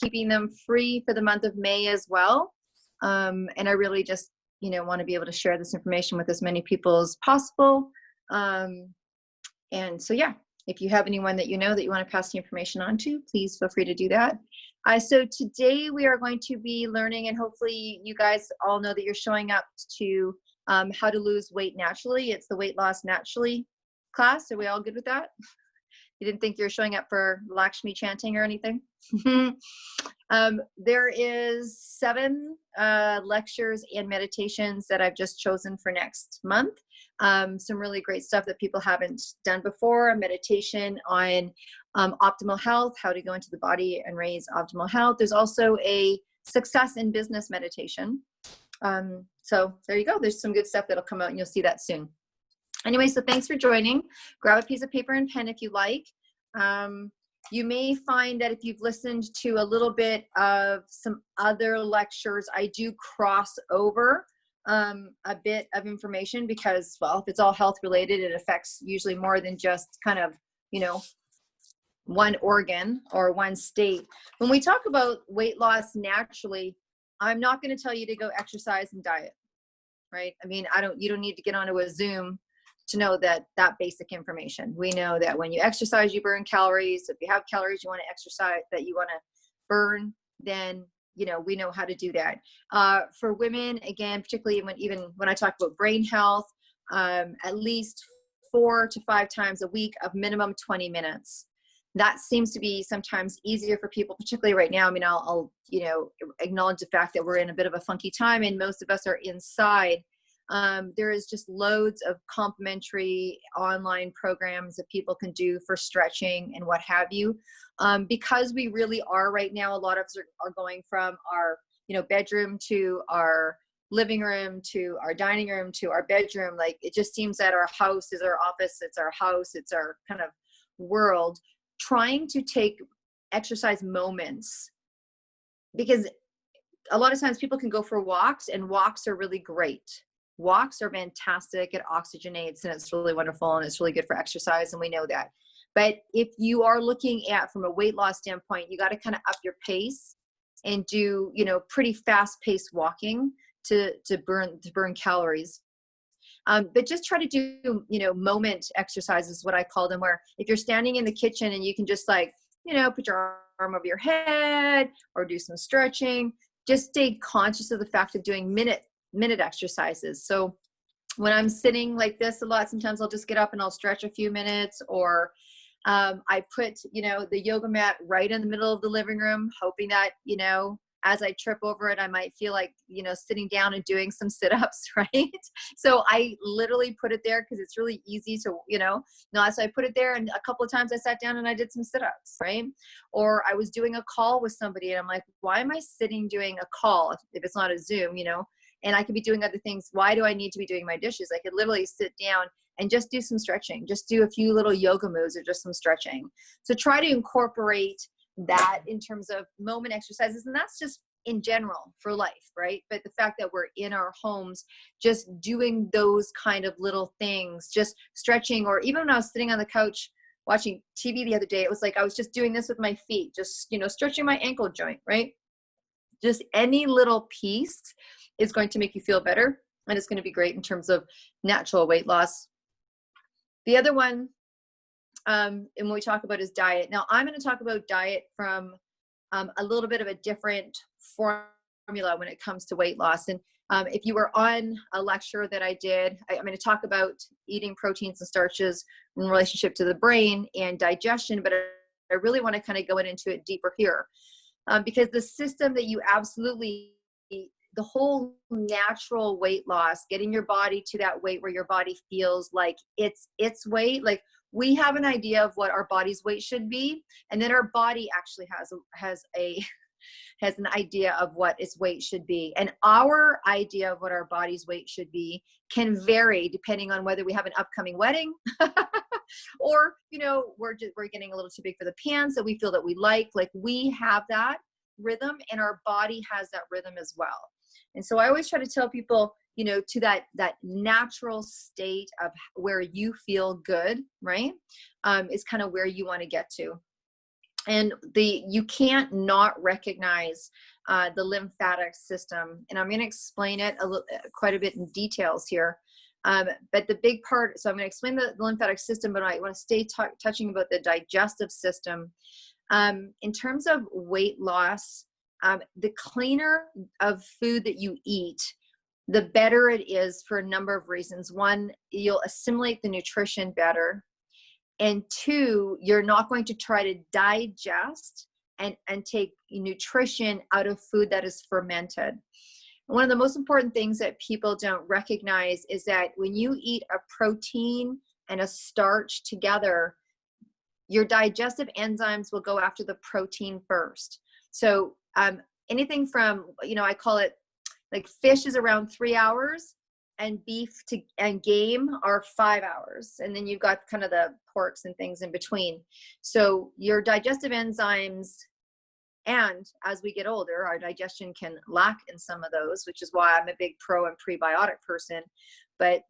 keeping them free for the month of May as well. And I really just, want to be able to share this information with as many people as possible. And so, yeah, if you have anyone that you know that you want to pass the information on to, please feel free to do that. So today we are going to be learning, and hopefully you guys all know that you're showing up to how to lose weight naturally. It's the weight loss naturally class. Are we all good with that? You didn't think you were showing up for Lakshmi chanting or anything? There is 7 lectures and meditations that I've just chosen for next month. Some really great stuff that people haven't done before. A meditation on optimal health, how to go into the body and raise optimal health. There's also a success in business meditation. So there you go. There's some good stuff that'll come out and you'll see that soon. Anyway, so thanks for joining. Grab a piece of paper and pen if you like. You may find that if you've listened to a little bit of some other lectures, I do cross over a bit of information because, well, if it's all health related, it affects usually more than just kind of, one organ or one state. When we talk about weight loss naturally, I'm not going to tell you to go exercise and diet, right? I mean, you don't need to get onto a Zoom to know that basic information. We know that when you exercise, you burn calories. If you have calories you want to exercise, that you want to burn, then, we know how to do that. For women, again, particularly when I talk about brain health, at least 4 to 5 times a week of minimum 20 minutes. That seems to be sometimes easier for people, particularly right now. I mean, I'll acknowledge the fact that we're in a bit of a funky time and most of us are inside. There is just loads of complimentary online programs that people can do for stretching and what have you. Because we really are right now, a lot of us are going from our, bedroom to our living room to our dining room to our bedroom. Like, it just seems that our house is our office. It's our house. It's our kind of world. Trying to take exercise moments, because a lot of times people can go for walks, and walks are really great. Walks are fantastic. It oxygenates and it's really wonderful and it's really good for exercise, and we know that. But if you are looking at from a weight loss standpoint, you got to kind of up your pace and do, pretty fast paced walking to burn calories. But just try to do, moment exercises, what I call them, where if you're standing in the kitchen and you can just put your arm over your head or do some stretching, just stay conscious of the fact of doing minute exercises. So when I'm sitting like this a lot, sometimes I'll just get up and I'll stretch a few minutes, or I put, the yoga mat right in the middle of the living room, hoping that, as I trip over it, I might feel like, sitting down and doing some sit-ups, right? So I literally put it there because it's really easy to, so I put it there, and a couple of times I sat down and I did some sit-ups, right? Or I was doing a call with somebody and I'm like, why am I sitting doing a call if it's not a Zoom, and I could be doing other things. Why do I need to be doing my dishes? I could literally sit down and just do some stretching, just do a few little yoga moves or just some stretching. So try to incorporate that in terms of moment exercises. And that's just in general for life, right? But the fact that we're in our homes, just doing those kind of little things, just stretching, or even when I was sitting on the couch watching TV the other day, it was like I was just doing this with my feet, just, stretching my ankle joint, right? Just any little piece is going to make you feel better, and it's going to be great in terms of natural weight loss. The other one, and when we talk about is diet. Now, I'm going to talk about diet from a little bit of a different formula when it comes to weight loss. And if you were on a lecture that I did, I'm going to talk about eating proteins and starches in relationship to the brain and digestion, but I really want to kind of go into it deeper here. Because the system that you absolutely, the whole natural weight loss, getting your body to that weight where your body feels like it's weight, like we have an idea of what our body's weight should be, and then our body actually has an idea of what its weight should be. And our idea of what our body's weight should be can vary depending on whether we have an upcoming wedding or, we're getting a little too big for the pants that we feel that we like we have that rhythm, and our body has that rhythm as well. And so I always try to tell people, to that natural state of where you feel good, right? Is kind of where you want to get to. And you can't not recognize the lymphatic system. And I'm going to explain it quite a bit in details here. But the big part, so I'm going to explain the lymphatic system, but I want to stay touching about the digestive system. In terms of weight loss, the cleaner of food that you eat, the better it is for a number of reasons. One, you'll assimilate the nutrition better. And two, you're not going to try to digest and take nutrition out of food that is fermented. One of the most important things that people don't recognize is that when you eat a protein and a starch together, your digestive enzymes will go after the protein first. So anything from, I call it like fish is around 3 hours, and beef and game are 5 hours. And then you've got kind of the porks and things in between. So your digestive enzymes, and as we get older, our digestion can lack in some of those, which is why I'm a big pro and prebiotic person. But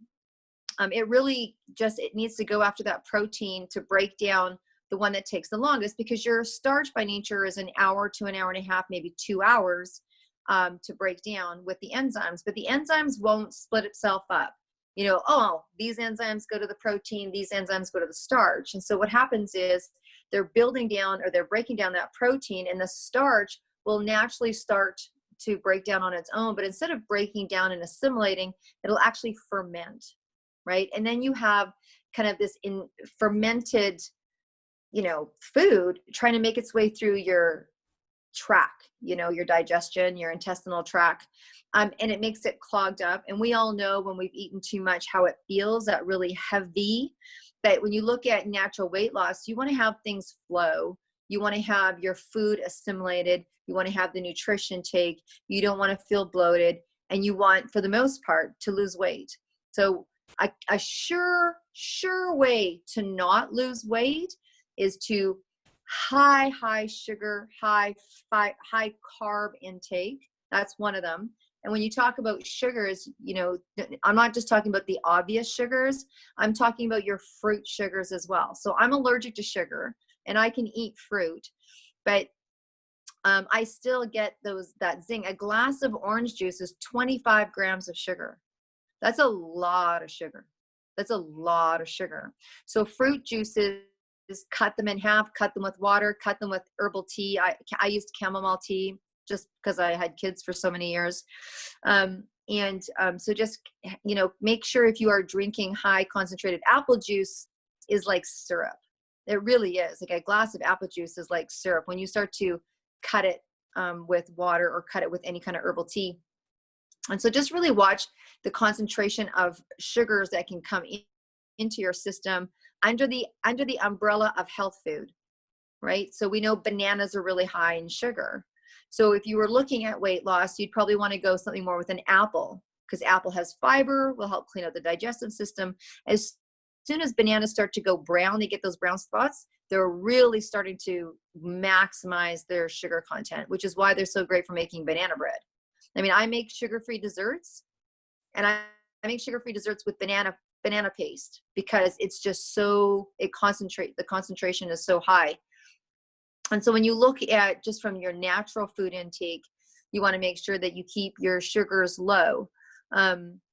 it really it needs to go after that protein to break down the one that takes the longest, because your starch by nature is an hour to an hour and a half, maybe 2 hours to break down with the enzymes. But the enzymes won't split itself up. These enzymes go to the protein, these enzymes go to the starch. And so what happens is they're building down, or they're breaking down that protein, and the starch will naturally start to break down on its own. But instead of breaking down and assimilating, it'll actually ferment, right? And then you have kind of this fermented, food trying to make its way through your tract, your digestion, your intestinal tract, and it makes it clogged up. And we all know when we've eaten too much how it feels, that really heavy. But when you look at natural weight loss, you want to have things flow. You want to have your food assimilated. You want to have the nutrition take. You don't want to feel bloated, and you want, for the most part, to lose weight. So a sure way to not lose weight is to high sugar, high carb intake. That's one of them. And when you talk about sugars, I'm not just talking about the obvious sugars. I'm talking about your fruit sugars as well. So I'm allergic to sugar, and I can eat fruit, but I still get that zing. A glass of orange juice is 25 grams of sugar. That's a lot of sugar. So fruit juices, cut them in half, cut them with water, cut them with herbal tea. I used chamomile tea just because I had kids for so many years. So just, make sure if you are drinking high concentrated apple juice is like syrup. It really is. Like a glass of apple juice is like syrup when you start to cut it with water or cut it with any kind of herbal tea. And so just really watch the concentration of sugars that can come into your system under the umbrella of health food, right? So we know bananas are really high in sugar. So if you were looking at weight loss, you'd probably want to go something more with an apple, because apple has fiber, will help clean out the digestive system. As soon as bananas start to go brown, they get those brown spots, they're really starting to maximize their sugar content, which is why they're so great for making banana bread. I mean, I make sugar-free desserts, and I make sugar-free desserts with banana paste, because it's just the concentration is so high. And so when you look at just from your natural food intake, you want to make sure that you keep your sugars low.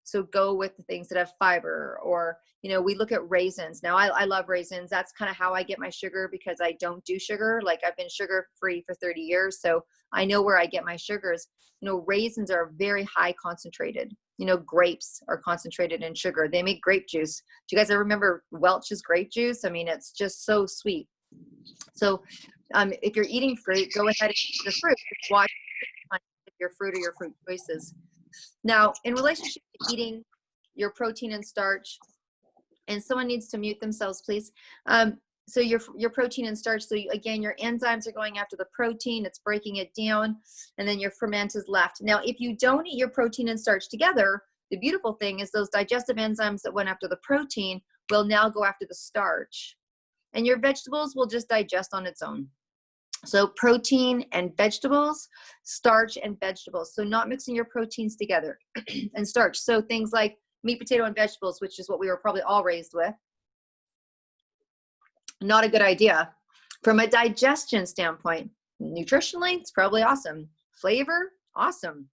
So go with the things that have fiber, or, we look at raisins. Now I love raisins. That's kind of how I get my sugar, because I don't do sugar. Like, I've been sugar free for 30 years. So I know where I get my sugars. Raisins are very high concentrated. Grapes are concentrated in sugar. They make grape juice. Do you guys ever remember Welch's grape juice? I mean, it's just so sweet. So if you're eating fruit, go ahead and eat your fruit. Watch your fruit or your fruit choices. Now, in relationship to eating your protein and starch, and someone needs to mute themselves, please. So your protein and starch. So again, your enzymes are going after the protein. It's breaking it down, and then your ferment is left. Now, if you don't eat your protein and starch together, the beautiful thing is those digestive enzymes that went after the protein will now go after the starch, and your vegetables will just digest on its own. So protein and vegetables, starch and vegetables. So not mixing your proteins together and starch. So things like meat, potato, and vegetables, which is what we were probably all raised with. Not a good idea. From a digestion standpoint, nutritionally, it's probably awesome. Flavor, awesome.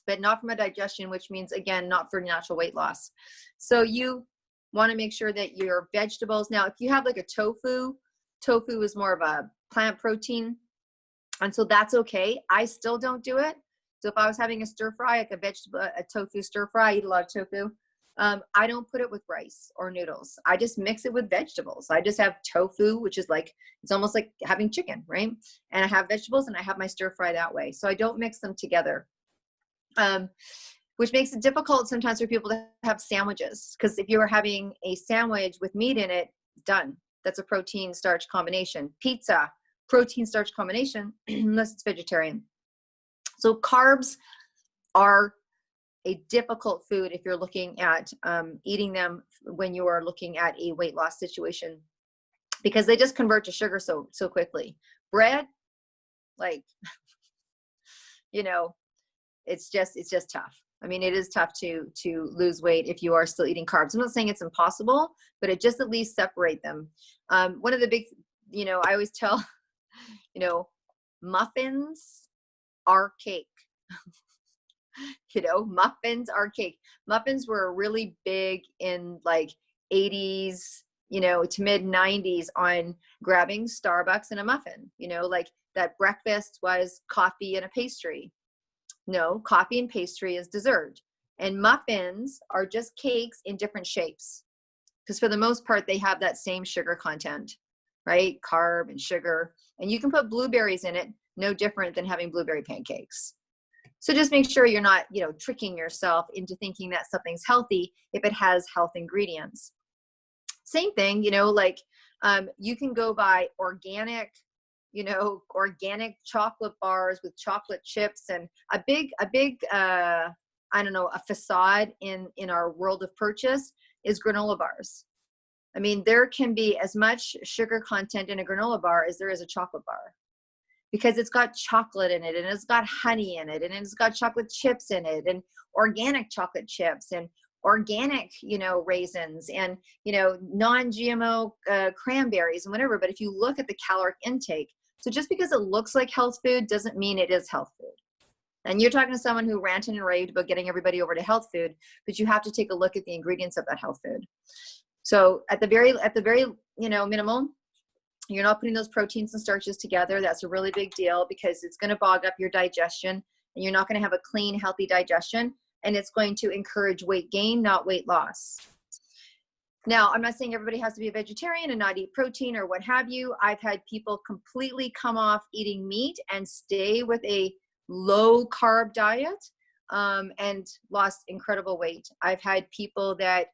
But not from a digestion, which means, again, not for natural weight loss. So you want to make sure that your vegetables, now, if you have like a tofu is more of a plant protein. And so that's okay. I still don't do it. So if I was having a stir fry, like a tofu stir fry, I eat a lot of tofu. I don't put it with rice or noodles. I just mix it with vegetables. I just have tofu, which is like, it's almost like having chicken, right? And I have vegetables and I have my stir fry that way. So I don't mix them together. Which makes it difficult sometimes for people to have sandwiches. Because if you are having a sandwich with meat in it, done. That's a protein starch combination. Pizza, protein starch combination, unless it's vegetarian. So carbs are a difficult food if you're looking at eating them when you are looking at a weight loss situation, because they just convert to sugar so quickly. Bread, like, you know, it's just tough. I mean, it is tough to lose weight if you are still eating carbs. I'm not saying it's impossible, but it just at least separate them. One of the big, I always tell, muffins are cake. Muffins are cake. Muffins were really big in like 80s, to mid 90s on grabbing Starbucks and a muffin, like that breakfast was coffee and a pastry. No, coffee and pastry is dessert. And muffins are just cakes in different shapes. Because for the most part, they have that same sugar content, right? Carb and sugar. And you can put blueberries in it, no different than having blueberry pancakes. So just make sure you're not, tricking yourself into thinking that something's healthy if it has health ingredients. Same thing, you can go buy organic chocolate bars with chocolate chips, and a big a facade in our world of purchase is granola bars. I mean, there can be as much sugar content in a granola bar as there is a chocolate bar, because it's got chocolate in it, and it's got honey in it, and it's got chocolate chips in it, and organic chocolate chips, and organic, raisins, and, non-GMO cranberries and whatever. But if you look at the caloric intake, so just because it looks like health food doesn't mean it is health food. And you're talking to someone who ranted and raved about getting everybody over to health food, but you have to take a look at the ingredients of that health food. So at the very, minimum, you're not putting those proteins and starches together. That's a really big deal, because it's going to bog up your digestion, and you're not going to have a clean, healthy digestion, and it's going to encourage weight gain, not weight loss. Now, I'm not saying everybody has to be a vegetarian and not eat protein or what have you. I've had people completely come off eating meat and stay with a low carb diet and lost incredible weight. I've had people that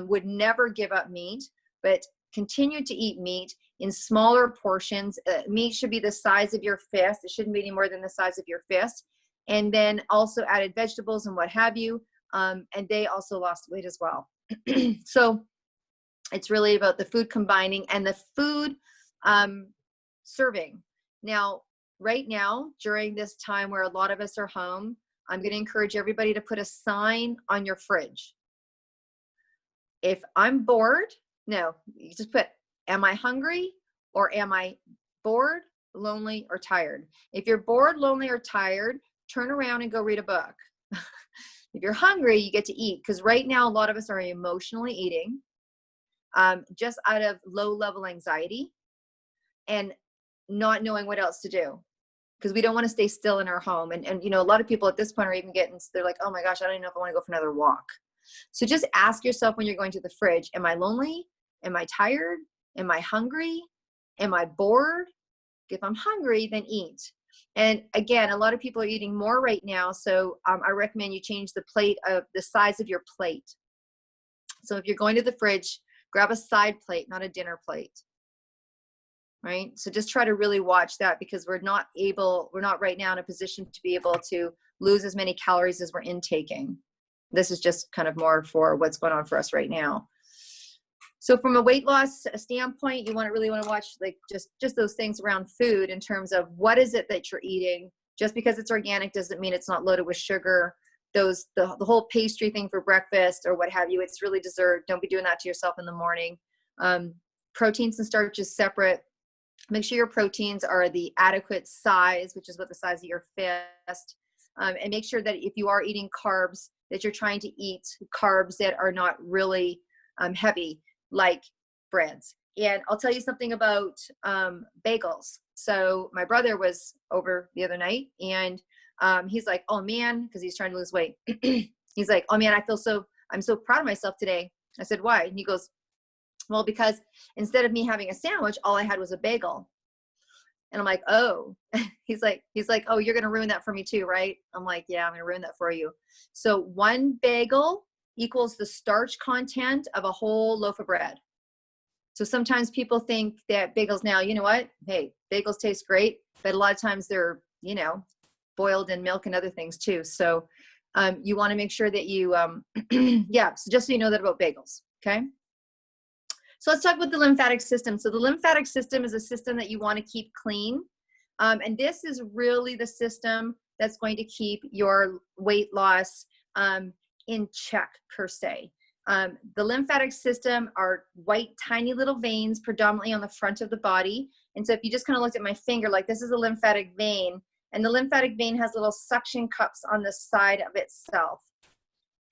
would never give up meat, but continue to eat meat in smaller portions. Meat should be the size of your fist. It shouldn't be any more than the size of your fist. And then also added vegetables and what have you. And they also lost weight as well. So it's really about the food combining and the food serving. Now, right now, during this time where a lot of us are home, I'm going to encourage everybody to put a sign on your fridge. If I'm bored, no, you just put, am I hungry, or am I bored, lonely, or tired? If you're bored, lonely, or tired, turn around and go read a book. If you're hungry, you get to eat, because right now, a lot of us are emotionally eating just out of low-level anxiety and not knowing what else to do, because we don't want to stay still in our home. And a lot of people at this point are even they're like, oh my gosh, I don't even know if I want to go for another walk. So just ask yourself when you're going to the fridge, am I lonely? Am I tired? Am I hungry? Am I bored? If I'm hungry, then eat. And again, a lot of people are eating more right now. So I recommend you change the size of your plate. So if you're going to the fridge, grab a side plate, not a dinner plate. Right? So just try to really watch that, because we're not right now in a position to be able to lose as many calories as we're intaking. This is just kind of more for what's going on for us right now. So from a weight loss standpoint, you really want to watch like just those things around food, in terms of what is it that you're eating. Just because it's organic doesn't mean it's not loaded with sugar. The whole pastry thing for breakfast or what have you, it's really dessert. Don't be doing that to yourself in the morning. Proteins and starches separate. Make sure your proteins are the adequate size, which is what the size of your fist. And make sure that if you are eating carbs, that you're trying to eat carbs that are not really heavy, like breads. And I'll tell you something about bagels. So my brother was over the other night, and he's like, oh man, because he's trying to lose weight. He's like, oh man, I'm so proud of myself today. I said, why? And he goes, well, because instead of me having a sandwich, all I had was a bagel. And I'm like, oh, he's like, oh, you're going to ruin that for me too, right? I'm like, yeah, I'm going to ruin that for you. So one bagel equals the starch content of a whole loaf of bread. So sometimes people think that bagels now, you know what? Hey, bagels taste great, but a lot of times they're, boiled in milk and other things too. So you want to make sure that you, yeah, so just so you know that about bagels, okay? So let's talk about the lymphatic system. So the lymphatic system is a system that you want to keep clean. And this is really the system that's going to keep your weight loss in check, per se. The lymphatic system are white, tiny little veins predominantly on the front of the body. And so if you just kind of looked at my finger, like this is a lymphatic vein, and the lymphatic vein has little suction cups on the side of itself.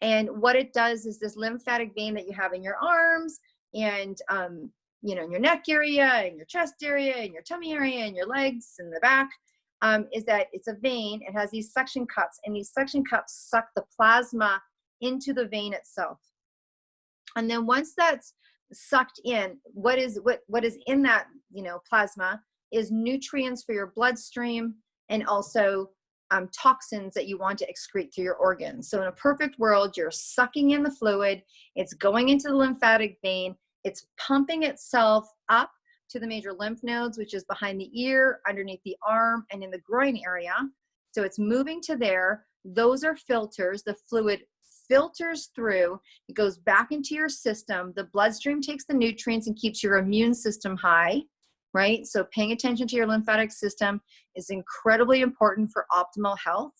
And what it does is this lymphatic vein that you have in your arms and, in your neck area and your chest area and your tummy area and your legs and the back, is that it's a vein. It has these suction cups, and these suction cups suck the plasma into the vein itself. And then once that's sucked in, what is in that, plasma is nutrients for your bloodstream, and also toxins that you want to excrete through your organs. So in a perfect world, you're sucking in the fluid, it's going into the lymphatic vein, it's pumping itself up to the major lymph nodes, which is behind the ear, underneath the arm, and in the groin area. So it's moving to there. Those are filters. The fluid filters through, it goes back into your system. The bloodstream takes the nutrients and keeps your immune system high, right? So paying attention to your lymphatic system is incredibly important for optimal health.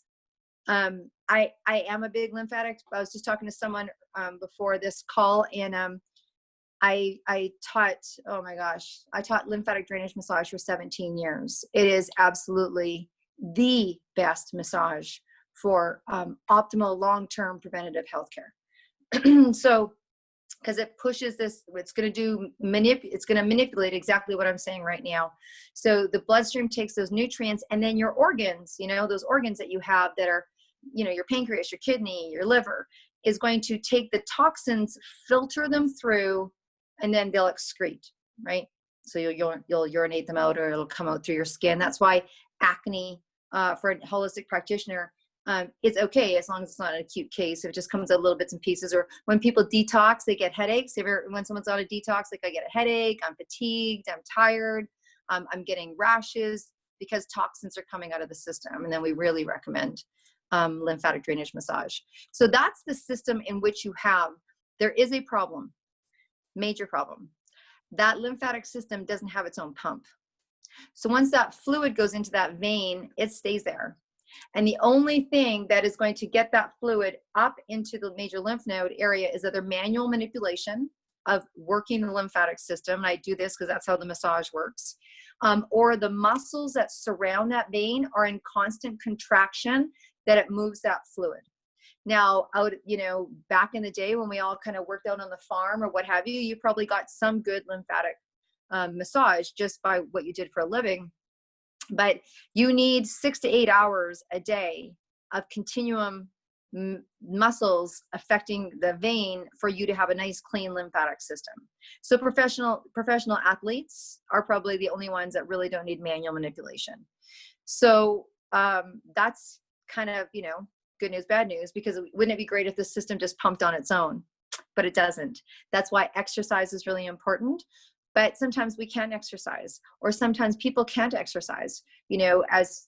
I am a big lymphatic. I was just talking to someone before this call, and I taught, oh my gosh, I taught lymphatic drainage massage for 17 years. It is absolutely the best massage for optimal long-term preventative healthcare. So, because it pushes this, it's going to manipulate exactly what I'm saying right now. So the bloodstream takes those nutrients, and then your organs, those organs that you have that are, your pancreas, your kidney, your liver, is going to take the toxins, filter them through, and then they'll excrete, right? So you'll urinate them out, or it'll come out through your skin. That's why acne, for a holistic practitioner, it's okay as long as it's not an acute case. If it just comes out little bits and pieces, or when people detox, they get headaches. When someone's on a detox, like I get a headache, I'm fatigued, I'm tired, I'm getting rashes because toxins are coming out of the system. And then we really recommend lymphatic drainage massage. So that's the system in which you have, there is a problem, major problem. That lymphatic system doesn't have its own pump. So once that fluid goes into that vein, it stays there. And the only thing that is going to get that fluid up into the major lymph node area is either manual manipulation of working the lymphatic system. And I do this because that's how the massage works. Or the muscles that surround that vein are in constant contraction that it moves that fluid. Now, back in the day when we all kind of worked out on the farm or what have you, you probably got some good lymphatic massage just by what you did for a living. But you need 6 to 8 hours a day of continuum muscles affecting the vein for you to have a nice, clean lymphatic system. So professional athletes are probably the only ones that really don't need manual manipulation. So that's kind of, good news, bad news, because wouldn't it be great if the system just pumped on its own? But it doesn't. That's why exercise is really important. But sometimes we can't exercise, or sometimes people can't exercise, as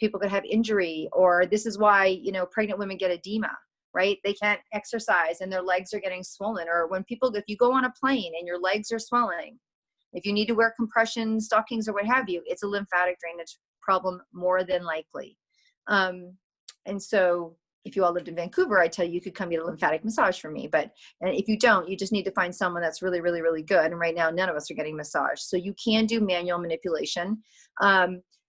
people could have injury, or this is why, pregnant women get edema, right? They can't exercise and their legs are getting swollen. Or if you go on a plane and your legs are swelling, if you need to wear compression stockings or what have you, it's a lymphatic drainage problem more than likely. And so if you all lived in Vancouver, I'd tell you, you could come get a lymphatic massage from me. But and if you don't, you just need to find someone that's really, really, really good. And right now, none of us are getting massage. So you can do manual manipulation.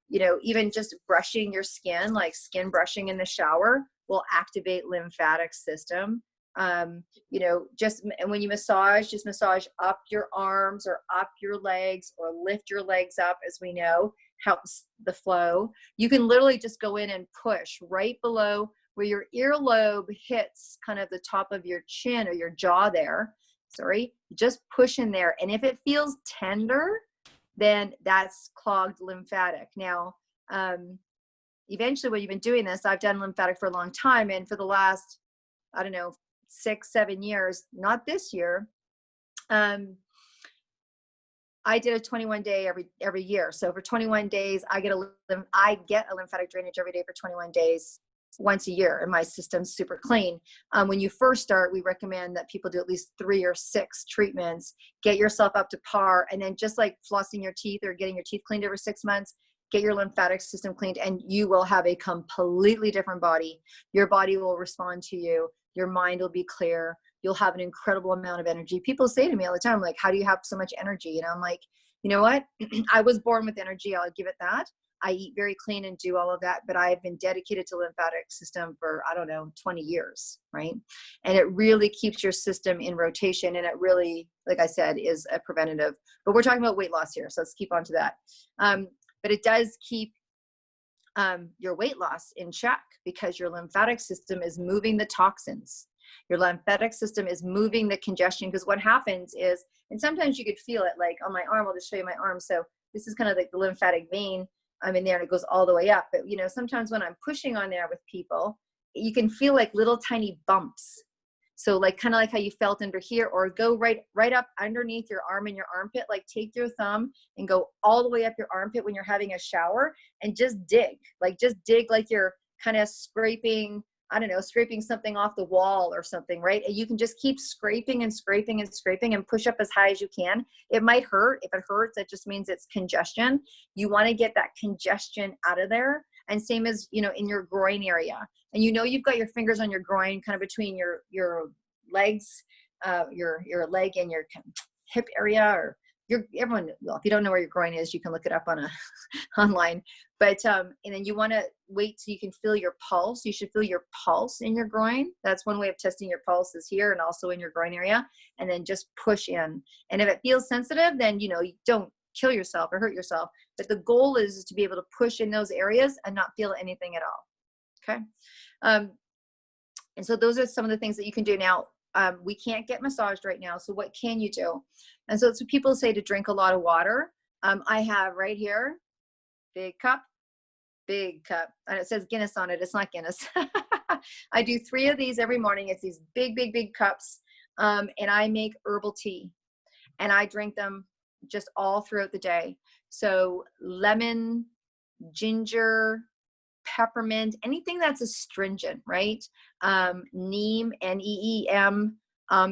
You know, even just brushing your skin, like skin brushing in the shower, will activate lymphatic system. You know, just and when you massage, just massage up your arms or up your legs, or lift your legs up, as we know, helps the flow. You can literally just go in and push right below where your earlobe hits kind of the top of your chin or your jaw there. Sorry, just push in there. And if it feels tender, then that's clogged lymphatic. Now, eventually when you've been doing this, I've done lymphatic for a long time. And for the last, I don't know, 6-7 years, not this year, I did a 21-day every year. So for 21 days, I get a lymphatic drainage every day for 21 days, once a year, and my system's super clean. When you first start, we recommend that people do at least 3 or 6 treatments, get yourself up to par, and then just like flossing your teeth or getting your teeth cleaned every 6 months, get your lymphatic system cleaned, and you will have a completely different body. Your body will respond to you. Your mind will be clear. You'll have an incredible amount of energy. People say to me all the time, like, how do you have so much energy? And I'm like, you know what? I was born with energy. I'll give it that. I eat very clean and do all of that, but I've been dedicated to lymphatic system for, I don't know, 20 years, right? And it really keeps your system in rotation. And it really, like I said, is a preventative, but we're talking about weight loss here. So let's keep on to that. But it does keep your weight loss in check, because your lymphatic system is moving the toxins. Your lymphatic system is moving the congestion, because what happens is, and sometimes you could feel it like on my arm. I'll just show you my arm. So this is kind of like the lymphatic vein. I'm in there and it goes all the way up. But, you know, sometimes when I'm pushing on there with people, you can feel like little tiny bumps. So like, kind of like how you felt under here, or go right up underneath your arm and your armpit. Like take your thumb and go all the way up your armpit when you're having a shower, and just dig like you're kind of scraping, I don't know, scraping something off the wall or something, right? And you can just keep scraping and scraping and scraping and push up as high as you can. It might hurt. If it hurts, that just means it's congestion. You want to get that congestion out of there. And same as, you know, in your groin area. And you know, you've got your fingers on your groin, kind of between your legs, your leg and your hip area, or everyone, well, if you don't know where your groin is, you can look it up on online. But and then you want to wait till you can feel your pulse. You should feel your pulse in your groin. That's one way of testing your pulse, is here and also in your groin area. And then just push in. And if it feels sensitive, then, you know, you don't kill yourself or hurt yourself. But the goal is to be able to push in those areas and not feel anything at all. Okay. And so those are some of the things that you can do. Now, we can't get massaged right now. So what can you do? And so it's what people say, to drink a lot of water. I have right here, big cup, and it says Guinness on it. It's not Guinness. I do 3 of these every morning. It's these big, big, big cups. And I make herbal tea, and I drink them just all throughout the day. So lemon, ginger, peppermint, anything that's astringent, right? Neem, Neem,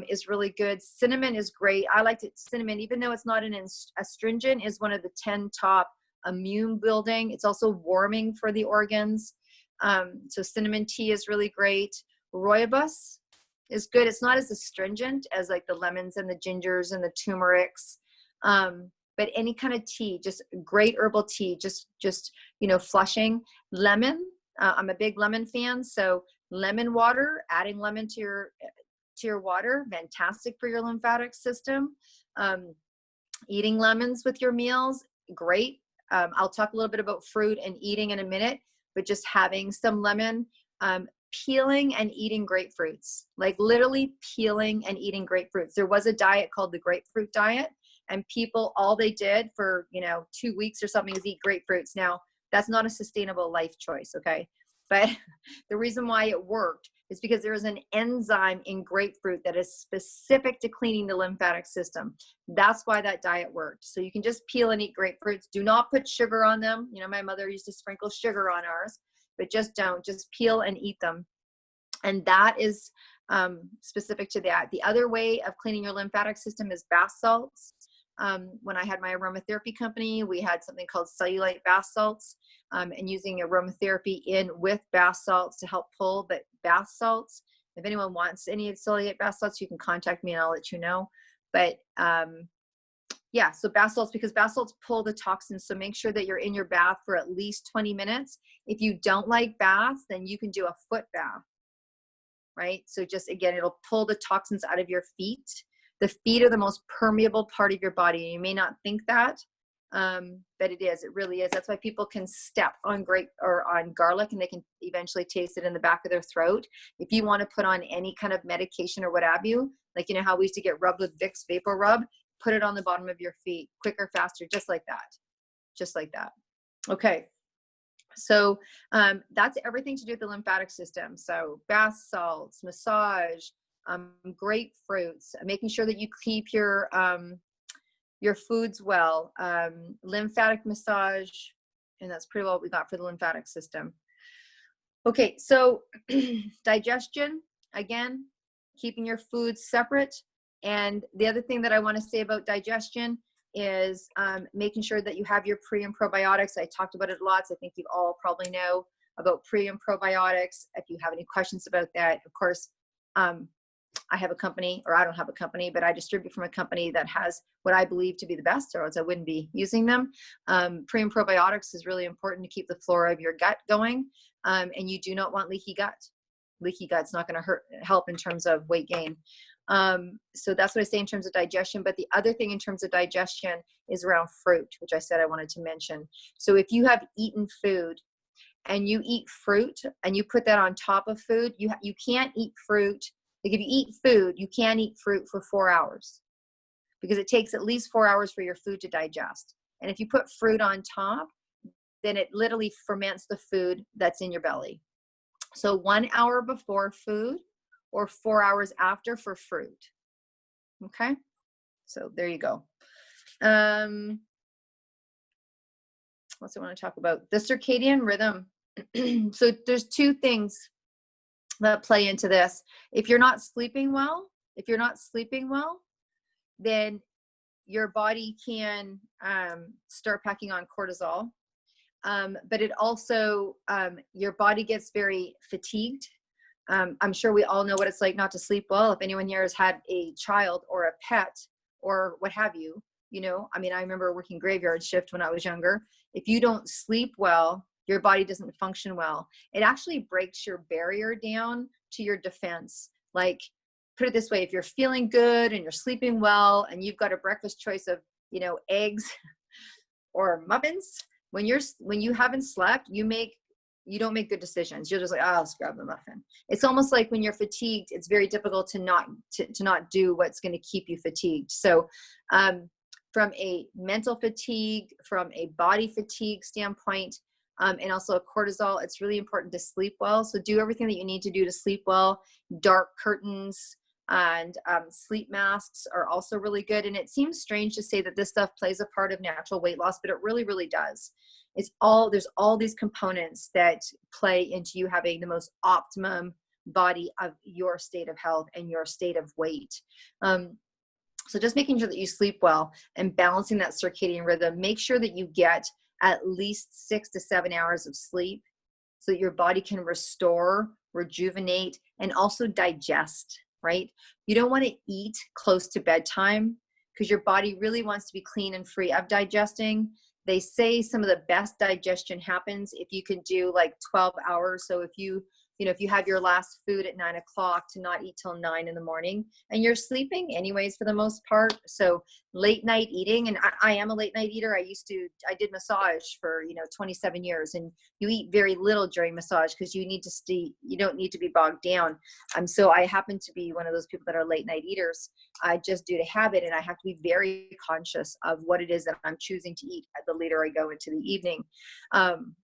is really good. Cinnamon is great. I like it. Cinnamon, even though it's not an astringent, is one of the 10 top immune building. It's also warming for the organs. So cinnamon tea is really great. Rooibos is good. It's not as astringent as like the lemons and the gingers and the turmerics. But any kind of tea, just great herbal tea, just, you know, flushing. Lemon, I'm a big lemon fan. So lemon water, adding lemon to your water, fantastic for your lymphatic system. Eating lemons with your meals, great. I'll talk a little bit about fruit and eating in a minute, but just having some lemon, peeling and eating grapefruits, like literally peeling and eating grapefruits. There was a diet called the grapefruit diet, and people, all they did for, you know, 2 weeks or something is eat grapefruits. Now, that's not a sustainable life choice, okay? But the reason why it worked is because there is an enzyme in grapefruit that is specific to cleaning the lymphatic system. That's why that diet worked. So you can just peel and eat grapefruits. Do not put sugar on them. You know, my mother used to sprinkle sugar on ours, but just don't. Just peel and eat them. And that is specific to that. The other way of cleaning your lymphatic system is bath salts. When I had my aromatherapy company, we had something called cellulite bath salts, and using aromatherapy in with bath salts to help pull. But bath salts, if anyone wants any cellulite bath salts, you can contact me and I'll let you know. But yeah, so bath salts, because bath salts pull the toxins. So make sure that you're in your bath for at least 20 minutes. If you don't like baths, then you can do a foot bath, right? So just, again, it'll pull the toxins out of your feet. The feet are the most permeable part of your body. You may not think that, but it is. It really is. That's why people can step on grape or on garlic and they can eventually taste it in the back of their throat. If you want to put on any kind of medication or what have you, like, you know how we used to get rubbed with Vicks Vapor Rub, put it on the bottom of your feet, quicker, faster, just like that. Just like that. Okay. So that's everything to do with the lymphatic system. So bath salts, massage, grapefruits, making sure that you keep your foods well, lymphatic massage, and that's pretty well what we got for the lymphatic system. Okay, so digestion, again, keeping your foods separate. And the other thing that I want to say about digestion is making sure that you have your pre and probiotics. I talked about it lots. I think you all probably know about pre and probiotics. If you have any questions about that, of course, I have a company, or I don't have a company, but I distribute from a company that has what I believe to be the best, or else I wouldn't be using them. Pre and probiotics is really important to keep the flora of your gut going. And you do not want leaky gut. Leaky gut's not going to help in terms of weight gain. So that's what I say in terms of digestion. But the other thing in terms of digestion is around fruit, which I said I wanted to mention. So if you have eaten food and you eat fruit and you put that on top of food, you can't eat fruit. Like, if you eat food, you can't eat fruit for 4 hours, because it takes at least 4 hours for your food to digest. And if you put fruit on top, then it literally ferments the food that's in your belly. So 1 hour before food or 4 hours after for fruit. Okay. So there you go. What's I want to talk about? The circadian rhythm. So there's two things that play into this. If you're not sleeping well, then your body can start packing on cortisol. But it also, your body gets very fatigued. I'm sure we all know what it's like not to sleep well. If anyone here has had a child or a pet or what have you, you know, I mean, I remember working graveyard shift when I was younger. If you don't sleep well, your body doesn't function well. It actually breaks your barrier down to your defense. Like, put it this way, if you're feeling good and you're sleeping well and you've got a breakfast choice of, you know, eggs or muffins, when you haven't slept, you don't make good decisions. You're just like, oh, I'll just grab the muffin. It's almost like when you're fatigued, it's very difficult to not do what's going to keep you fatigued. So from a mental fatigue, from a body fatigue standpoint, and also a cortisol, it's really important to sleep well. So do everything that you need to do to sleep well. Dark curtains and sleep masks are also really good. And it seems strange to say that this stuff plays a part of natural weight loss, but it really, really does. There's all these components that play into you having the most optimum body of your state of health and your state of weight. So just making sure that you sleep well and balancing that circadian rhythm. Make sure that you get at least 6 to 7 hours of sleep so that your body can restore, rejuvenate, and also digest, right? You don't want to eat close to bedtime because your body really wants to be clean and free of digesting. They say some of the best digestion happens if you can do like 12 hours. So if you have your last food at 9 o'clock, to not eat till 9 in the morning, and you're sleeping anyways for the most part. So late night eating, and I am a late night eater. I did massage for 27 years, and you eat very little during massage because you don't need to be bogged down. So I happen to be one of those people that are late night eaters, just due to habit, and I have to be very conscious of what it is that I'm choosing to eat the later I go into the evening,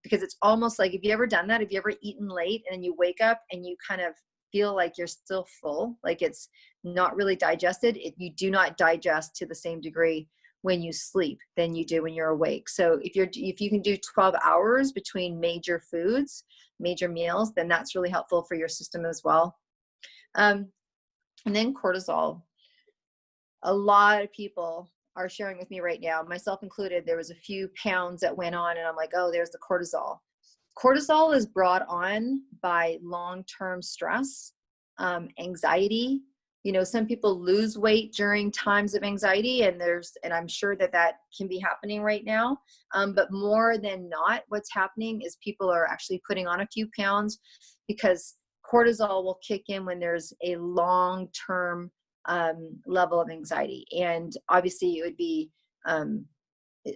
because it's almost like, have you ever done that? Have you ever eaten late and then you wake up and you kind of feel like you're still full, like it's not really digested? You do not digest to the same degree when you sleep than you do when you're awake. So if you can do 12 hours between major foods, major meals, then that's really helpful for your system as well. And then cortisol. A lot of people are sharing with me right now, myself included, there was a few pounds that went on, and I'm like, oh, there's the cortisol. Cortisol is brought on by long-term stress, anxiety. You know, some people lose weight during times of anxiety, and I'm sure that that can be happening right now. But more than not, what's happening is people are actually putting on a few pounds because cortisol will kick in when there's a long-term level of anxiety. And obviously it would be,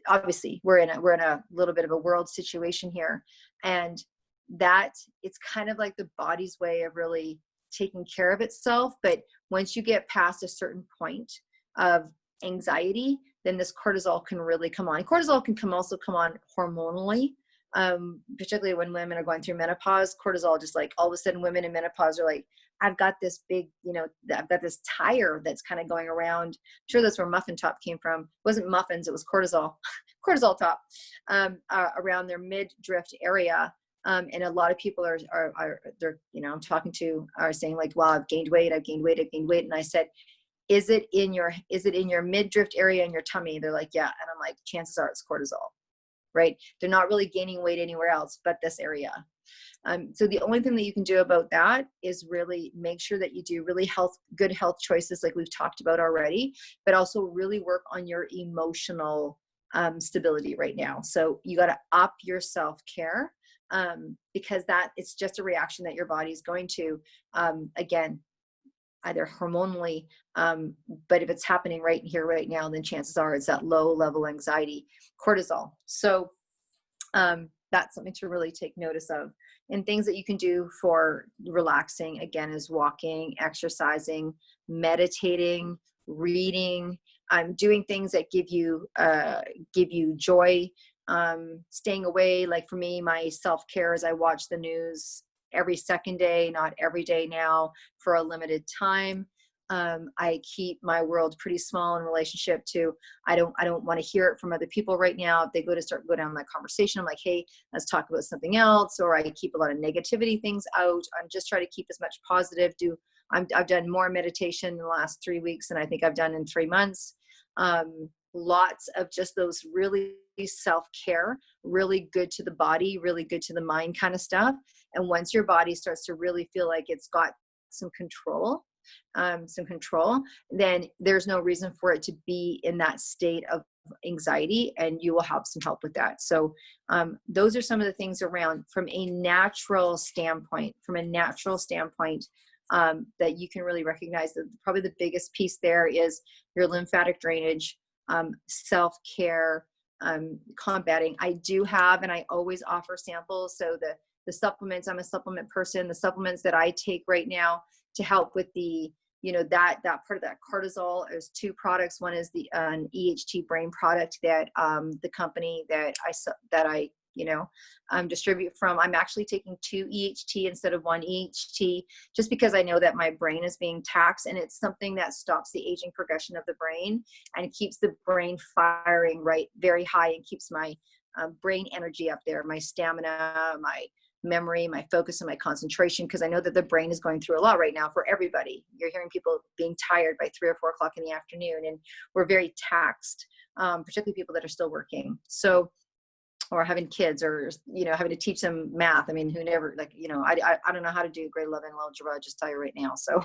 obviously we're in a little bit of a world situation here, and that it's kind of like the body's way of really taking care of itself. But once you get past a certain point of anxiety, then this cortisol can really come on. Cortisol can also come on hormonally, particularly when women are going through menopause. Cortisol, just like all of a sudden women in menopause are like, I've got this big, I've got this tire that's kind of going around. I'm sure that's where muffin top came from. It wasn't muffins, it was cortisol, cortisol top, around their midriff area. And a lot of people they're, I'm talking to are saying like, wow, I've gained weight. And I said, is it in your midriff area in your tummy? They're like, yeah. And I'm like, chances are it's cortisol, right? They're not really gaining weight anywhere else but this area. So the only thing that you can do about that is really make sure that you do really good health choices like we've talked about already, but also really work on your emotional stability right now. So you got to up your self-care, because it's just a reaction that your body is going to, again, either hormonally, but if it's happening right here, right now, then chances are it's that low level anxiety, cortisol. So that's something to really take notice of. And things that you can do for relaxing, again, is walking, exercising, meditating, reading, doing things that give you joy, staying away. Like for me, my self-care is I watch the news every second day, not every day now, for a limited time. I keep my world pretty small in relationship to, I don't want to hear it from other people right now. If they go down that conversation, I'm like, hey, let's talk about something else. Or I keep a lot of negativity things out. I'm just trying to keep as much positive. I've done more meditation in the last 3 weeks than I think I've done in 3 months. Lots of just those really self-care, really good to the body, really good to the mind kind of stuff. And once your body starts to really feel like it's got some control, then there's no reason for it to be in that state of anxiety, and you will have some help with that. So those are some of the things around from a natural standpoint, that you can really recognize that probably the biggest piece there is your lymphatic drainage, self-care, combating. I do have, and I always offer samples. So the supplements, I'm a supplement person, the supplements that I take right now to help with the, that part of that cortisol, there's 2 products. One is an EHT brain product that the company that I distribute from. I'm actually taking 2 EHT instead of 1 EHT, just because I know that my brain is being taxed, and it's something that stops the aging progression of the brain and keeps the brain firing very high, and keeps my brain energy up there, my stamina, my memory, my focus, and my concentration, because I know that the brain is going through a lot right now for everybody. You're hearing people being tired by 3 or 4 o'clock in the afternoon, and we're very taxed, particularly people that are still working. So, or having kids, or, having to teach them math. I mean, who never, I don't know how to do grade 11 algebra, I'll just tell you right now. So,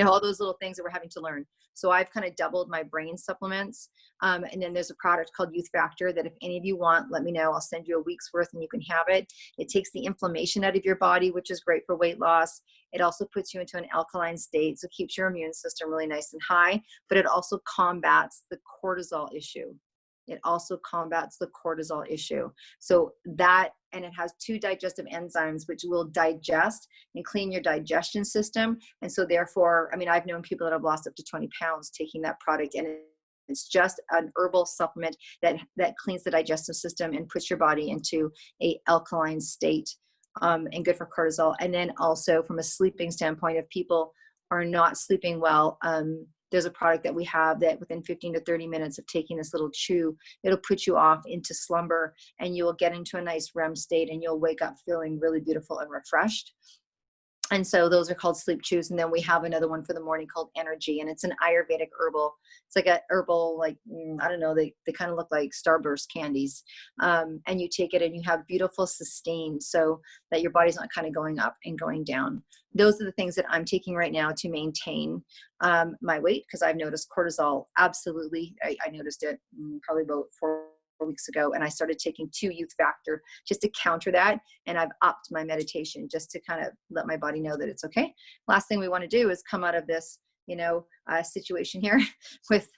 all those little things that we're having to learn. So I've kind of doubled my brain supplements. And then there's a product called Youth Factor that if any of you want, let me know. I'll send you a week's worth and you can have it. It takes the inflammation out of your body, which is great for weight loss. It also puts you into an alkaline state, so it keeps your immune system really nice and high, but it also combats the cortisol issue. So that, and it has 2 digestive enzymes, which will digest and clean your digestion system. And so therefore, I've known people that have lost up to 20 pounds taking that product, and it's just an herbal supplement that cleans the digestive system and puts your body into a alkaline state, and good for cortisol. And then also from a sleeping standpoint, if people are not sleeping well, there's a product that we have that within 15 to 30 minutes of taking this little chew, it'll put you off into slumber, and you will get into a nice REM state, and you'll wake up feeling really beautiful and refreshed. And so those are called sleep chews. And then we have another one for the morning called Energy. And it's an Ayurvedic herbal. It's like a herbal, like, I don't know, they kind of look like Starburst candies. And you take it and you have beautiful sustain so that your body's not kind of going up and going down. Those are the things that I'm taking right now to maintain my weight, because I've noticed cortisol. Absolutely. I noticed it probably about 4 weeks ago, and I started taking 2 youth factor just to counter that. And I've upped my meditation just to kind of let my body know that it's okay. Last thing we want to do is come out of this, situation here with,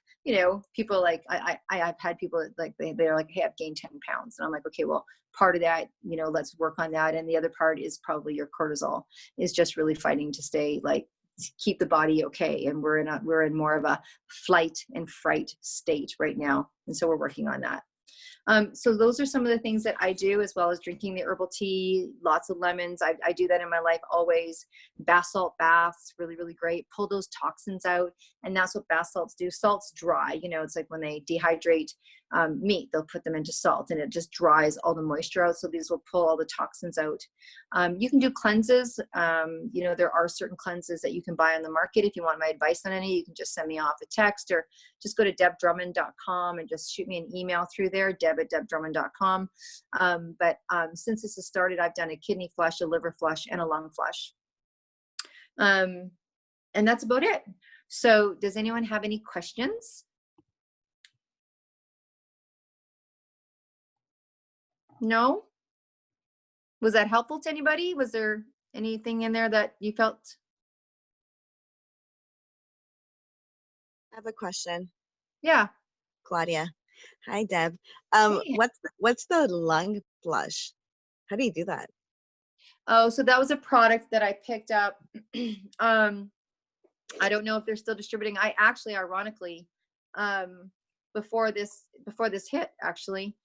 people like, I've had people like, they're like, hey, I've gained 10 pounds. And I'm like, okay, well, part of that, let's work on that. And the other part is probably your cortisol is just really fighting to stay like, to keep the body okay. And we're in more of a flight and fright state right now. And so we're working on that. So those are some of the things that I do, as well as drinking the herbal tea, lots of lemons. I do that in my life always. Bath salt baths, really, really great. Pull those toxins out. And that's what bath salts do. Salt's dry. It's like when they dehydrate meat, they'll put them into salt and it just dries all the moisture out. So these will pull all the toxins out. You can do cleanses. There are certain cleanses that you can buy on the market. If you want my advice on any, you can just send me off a text or just go to debdrummond.com and just shoot me an email through there, deb@debdrummond.com. But since this has started, I've done a kidney flush, a liver flush, and a lung flush. And that's about it. So does anyone have any questions? No? Was that helpful to anybody? Was there anything in there that you felt? I have a question. Yeah. Claudia. Hi, Deb. Hey. What's the lung flush? How do you do that? Oh, so that was a product that I picked up. I don't know if they're still distributing. I actually, ironically, before this hit, actually,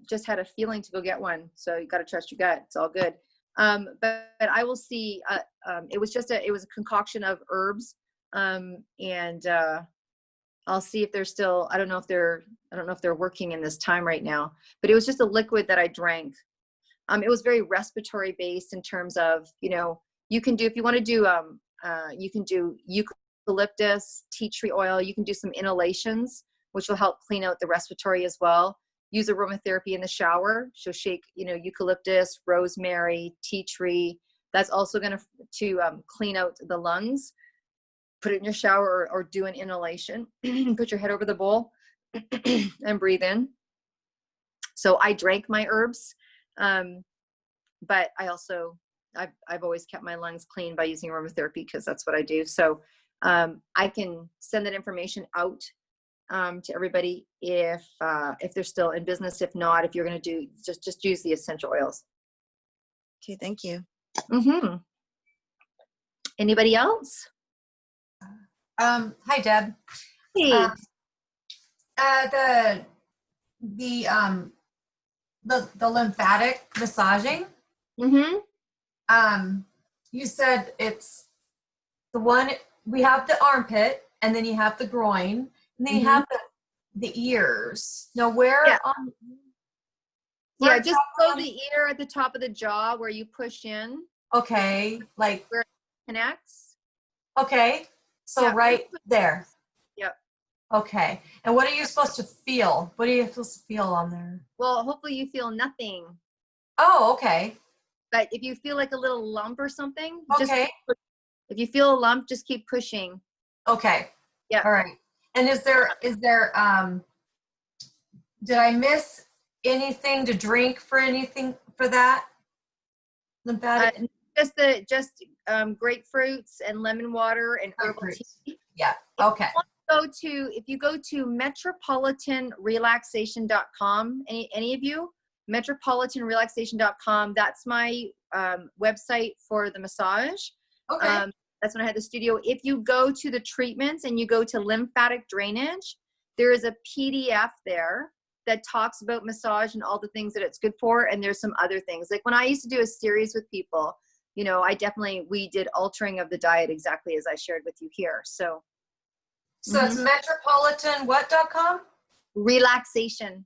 just had a feeling to go get one. So you got to trust your gut. It's all good. But I will see. It was a concoction of herbs, and I'll see if they're still. I don't know if they're working in this time right now. But it was just a liquid that I drank. It was very respiratory based in terms of, you can do, if you want to do, you can do eucalyptus, tea tree oil. You can do some inhalations, which will help clean out the respiratory as well. Use aromatherapy in the shower. So shake, eucalyptus, rosemary, tea tree. That's also going to clean out the lungs. Put it in your shower or do an inhalation. Put your head over the bowl and breathe in. So I drank my herbs. But I also, I've always kept my lungs clean by using aromatherapy, because that's what I do. So I can send that information out to everybody if they're still in business. If not, if you're going to do, just use the essential oils. Okay, thank you. Mm-hmm. Anybody else? Hi, Deb. Hey. The lymphatic massaging. Mm-hmm. You said it's the one, we have the armpit, and then you have the groin, and then you have the ears. Now where yeah, just below the ear at the top of the jaw where you push in. Okay, like where it connects. Okay, so right there. Yep. Okay, and what are you supposed to feel? What are you supposed to feel on there? Well, hopefully you feel nothing. Oh, okay. But if you feel like a little lump or something, okay. If you feel a lump, just keep pushing. Okay. Yeah. All right. And is there did I miss anything to drink for that? Lymphatic? Just grapefruits and lemon water and herbal tea. Yeah. Okay. If you go to metropolitanrelaxation.com, any of you, metropolitanrelaxation.com, that's my website for the massage. Okay. That's when I had the studio. If you go to the treatments and you go to lymphatic drainage, there is a PDF there that talks about massage and all the things that it's good for. And there's some other things. Like when I used to do a series with people, we did altering of the diet exactly as I shared with you here. So it's metropolitan.com? Relaxation.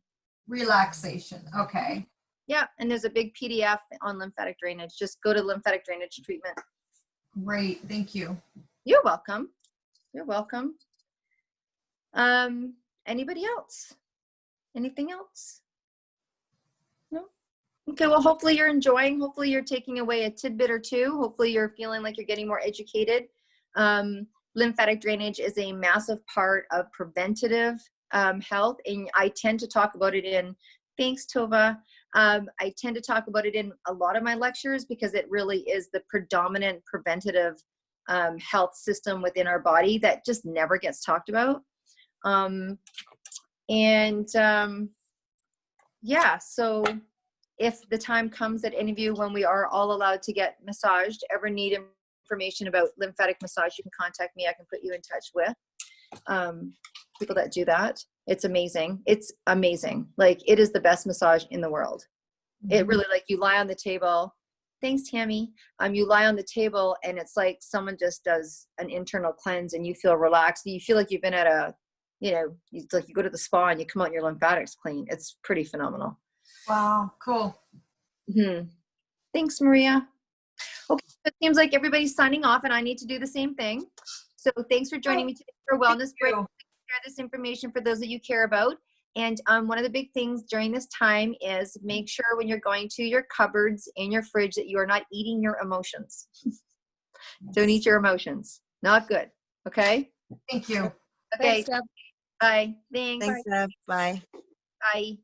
Okay. Yeah. And there's a big PDF on lymphatic drainage. Just go to lymphatic drainage treatment. Great. Thank you. You're welcome. You're welcome. Anybody else? Anything else? No? Okay, well, hopefully you're enjoying. Hopefully you're taking away a tidbit or two. Hopefully you're feeling like you're getting more educated. Lymphatic drainage is a massive part of preventative health, and I tend to talk about it in, thanks Tova, I tend to talk about it in a lot of my lectures because it really is the predominant preventative health system within our body that just never gets talked about. Yeah, so if the time comes that any of you, when we are all allowed to get massaged, ever need information about lymphatic massage, you can contact me. I can put you in touch with people that do that. It's amazing. It's amazing. Like, it is the best massage in the world. It really, like, you lie on the table. Thanks, Tammy. You lie on the table and it's like someone just does an internal cleanse and you feel relaxed. You feel like you've been at a, you know, it's like you go to the spa and you come out and your lymphatics clean. It's pretty phenomenal. Wow. Cool. Thanks, Maria. Okay, so it seems like everybody's signing off and I need to do the same thing. So thanks for joining me today for Wellness Break. Share this information for those that you care about. And one of the big things during this time is make sure when you're going to your cupboards and your fridge that you are not eating your emotions. Don't eat your emotions. Not good. Okay? Thank you. Okay. Thanks, Deb. Bye. Thanks. Thanks, Deb. Bye. Bye.